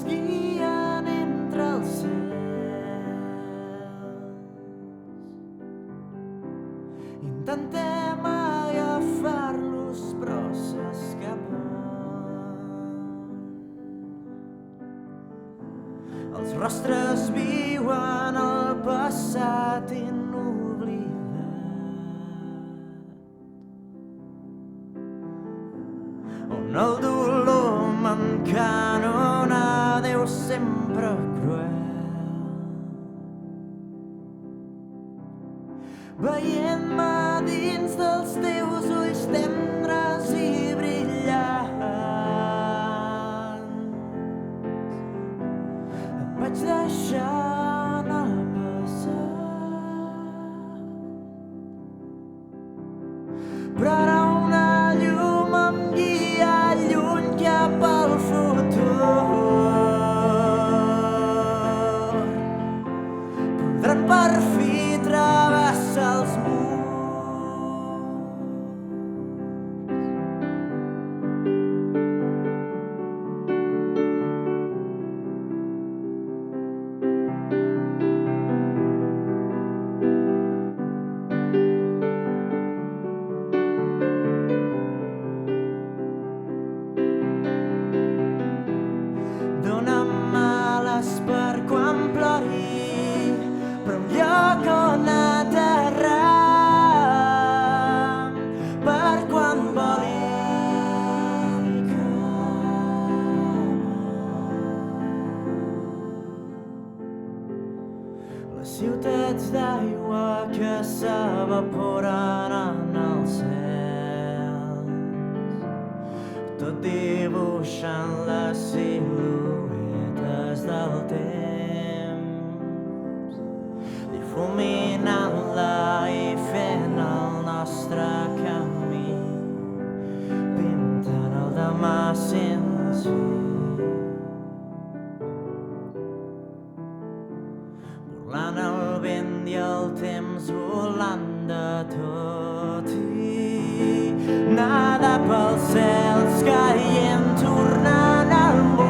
guien entre els cels. Intentem agafar-los però s'escapen. Els rostres viuen al passat inoblidat, on el dolor m'encanona, Déu sempre cruel, veient-me dins dels teus ulls tendres i brillants. Et vaig deixar anar passat, però ara una llum em guia lluny cap al futur. Podran per fi travessar els murs. Dóna'm ales per quan plori, però un lloc on aterrar, per quan voli les ciutats d'aigua que s'evaporen en els cels, tot dibuixant les siluetes del temps, difuminant-la i fent el nostre camí, pintant el demà sense fi, burlant el vent i el temps, volant de tot i nadar pels cels, caient, tornant al món.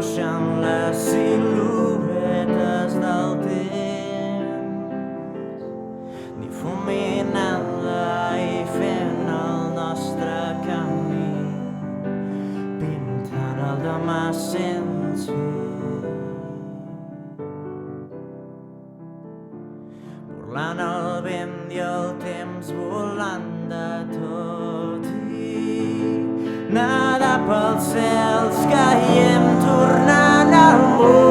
dibuixant les siluetes del temps, difuminant-la i fent el nostre camí, pintant el demà sense fi. Burlant el vent i el temps volant de tot i nedar pels cels caient tornant al món.